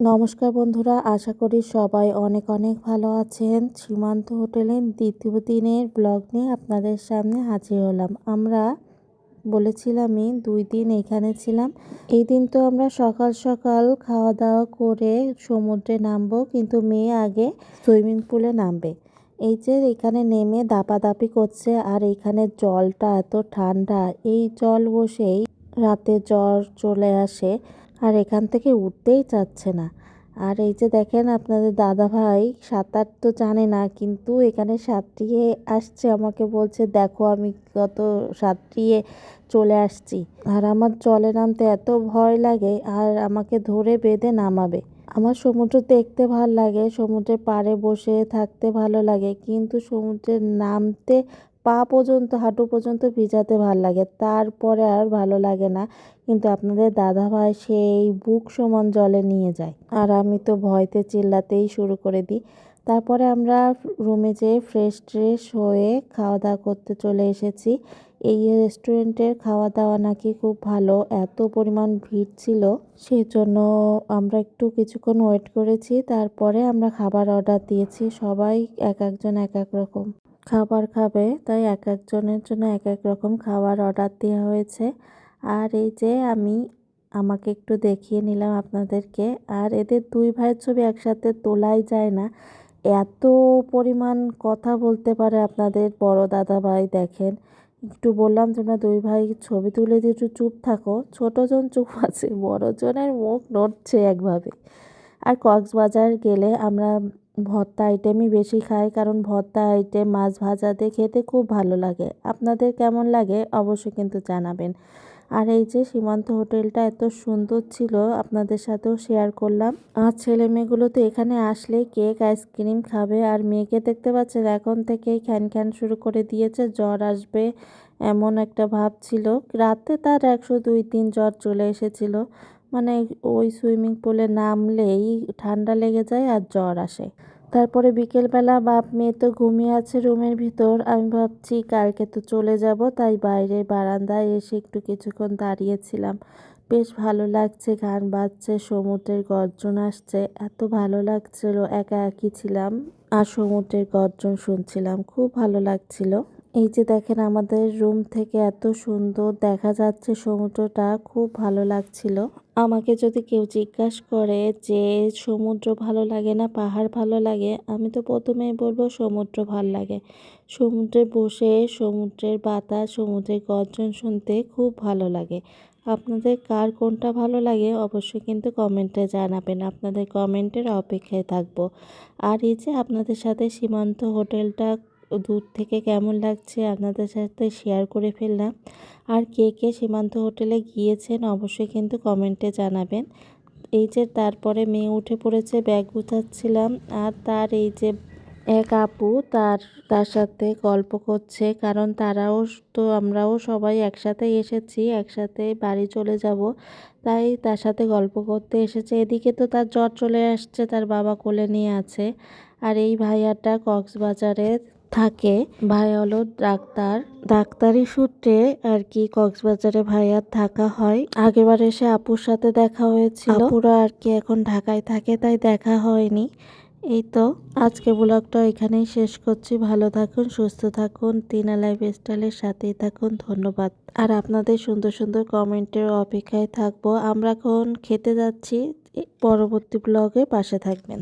নমস্কার বন্ধুরা, আশা করি সবাই অনেক অনেক ভালো আছেন। সীমান্ত হোটেলের দ্বিতীয় দিনের ব্লগ নিয়ে আপনাদের সামনে হাজির হলাম। আমরা বলেছিলামই 2 দিন এখানে ছিলাম। এই দিন তো আমরা সকাল সকাল খাওয়া দাওয়া করে সমুদ্রে নামবো, কিন্তু মেয়ে আগে সুইমিং পুলে নামবে। এই যে এখানে নেমে দাপাদাপি করছে, আর এখানে জলটা এত ঠান্ডা, এই জল বসেই রাতে জ্বর চলে আসে, আর এখান থেকে উঠতেই চাচ্ছে না। আর এই যে দেখেন আপনাদের দাদা ভাই সাঁতার তো জানে না, কিন্তু এখানে সাঁতরিয়ে আসছে, আমাকে বলছে দেখো আমি কত সাঁতরিয়ে চলে আসছি। আর আমার জলে নামতে এত ভয় লাগে, আর আমাকে ধরে বেঁধে নামাবে। আমার সমুদ্র দেখতে ভালো লাগে, সমুদ্রের পাড়ে বসে থাকতে ভালো লাগে, কিন্তু সমুদ্রে নামতে পা পর্যন্ত, হাঁটু পর্যন্ত ভিজাতে ভালো লাগে, তারপরে আর ভালো লাগে না। কিন্তু আপনাদের দাদা ভাই সেই বুক সমান জলে নিয়ে যায়, আর আমি তো ভয়তে চিল্লাতেই শুরু করে দিই। তারপরে আমরা রুমে যেয়ে ফ্রেশ ট্রেশ হয়ে খাওয়া দাওয়া করতে চলে এসেছি। এই রেস্টুরেন্টের খাওয়া দাওয়া নাকি খুব ভালো, এত পরিমাণ ভিড় ছিল, সেই জন্য আমরা একটু কিছুক্ষণ ওয়েট করেছি। তারপরে আমরা খাবার অর্ডার দিয়েছি, সবাই এক একজন এক এক রকম খাবার খাবে, তাই এক একজনের জন্য এক এক রকম খাবার অর্ডার দেওয়া হয়েছে। আর এই যে আমাকে একটু দেখিয়ে নিলাম আপনাদেরকে। আর এদের দুই ভাইয়ের ছবি একসাথে তোলাই যায় না, এত পরিমাণ কথা বলতে পারে আপনাদের বড় দাদা ভাই। দেখেন, একটু বললাম তোমরা দুই ভাই ছবি তুলে দিয়ে একটু চুপ থাকো, ছোটজন চুপ আছে, বড়জনের মুখ নড়ছে একভাবে। আর কক্সবাজার গেলে আমরা ভর্তা আইটেমই বেশি খাই, কারণ ভর্তা আইটেম মাছ ভাজা দিয়ে খেতে খুব ভালো লাগে। আপনাদের কেমন লাগে অবশ্যই কিন্তু জানাবেন। আর এই যে সীমান্ত হোটেলটা এত সুন্দর ছিল, আপনাদের সাথেও শেয়ার করলাম। আর ছেলে মেয়েগুলো তো এখানে আসলেই কেক আইসক্রিম খাবে, আর মেয়েকে দেখতে পাচ্ছেন এখন থেকেই খ্যান খ্যান শুরু করে দিয়েছে, জ্বর আসবে এমন একটা ভাব ছিল। রাতে তার 102-3 জ্বর চলে এসেছিল, মানে ওই সুইমিং পুলে নামলেই ঠান্ডা লেগে যায় আর জ্বর আসে। তারপরে বিকেলবেলা বাপ মেয়ে তো ঘুমিয়ে আছে রুমের ভিতর, আমি ভাবছি কালকে তো চলে যাব, তাই বাইরে বারান্দায় এসে একটু কিছুক্ষণ দাঁড়িয়েছিলাম। বেশ ভালো লাগছে, গান বাজছে, সমুদ্রের গর্জন আসছে, এত ভালো লাগছিল। একা একই ছিলাম আর সমুদ্রের গর্জন শুনছিলাম, খুব ভালো লাগছিল। এই যে দেখেন আমাদের রুম থেকে এত সুন্দর দেখা যাচ্ছে সমুদ্রটা, খুব ভালো লাগছিল। আমাকে যদি কেউ জিজ্ঞাসা করে যে সমুদ্র ভালো লাগে না পাহাড় ভালো লাগে, আমি তো প্রথমেই বলবো সমুদ্র ভালো লাগে। সমুদ্রে বসে সমুদ্রের বাতাস, সমুদ্রের গর্জন শুনতে খুব ভালো লাগে। আপনাদের কার কোনটা ভালো লাগে অবশ্যই কিন্তু কমেন্টে জানাবেন, আপনাদের কমেন্টের অপেক্ষায় থাকবো। আর এই যে আপনাদের সাথে সীমান্ত হোটেলটা দূর থেকে কেমন লাগছে আপনাদের সাথে শেয়ার করে ফেললাম। আর কে কে সীমান্ত হোটেলে গিয়েছেন অবশ্যই কিন্তু কমেন্টে জানাবেন। এই যে তারপরে মেয়ে উঠে পড়েছে, ব্যাগ গুছাচ্ছিলাম, আর তার এই যে এক আপু তার সাথে গল্প করছে, কারণ আমরাও সবাই একসাথে এসেছি, একসাথে বাড়ি চলে যাব, তাই তার সাথে গল্প করতে এসেছে। এদিকে তো তার জ্বর চলে আসছে, তার বাবা কোলে নিয়ে আছে। আর এই ভাইয়াটা কক্সবাজারে থাকে, ভাই হলো ডাক্তার, ডাক্তারি সূত্রে আর কি কক্সবাজারে ভাইয়ার থাকা হয়। আগেবার এসে আপুর সাথে দেখা হয়েছিল, আপুরা আর কি এখন ঢাকায় থাকে, তাই দেখা হয়নি। এই তো আজকে ব্লগটা এখানেই শেষ করছি। ভালো থাকুন, সুস্থ থাকুন, টিনা লাইফস্টাইলের সাথেই থাকুন। ধন্যবাদ। আর আপনাদের সুন্দর সুন্দর কমেন্টের অপেক্ষায় থাকবো। আমরা এখন খেতে যাচ্ছি, পরবর্তী ব্লগে পাশে থাকবেন।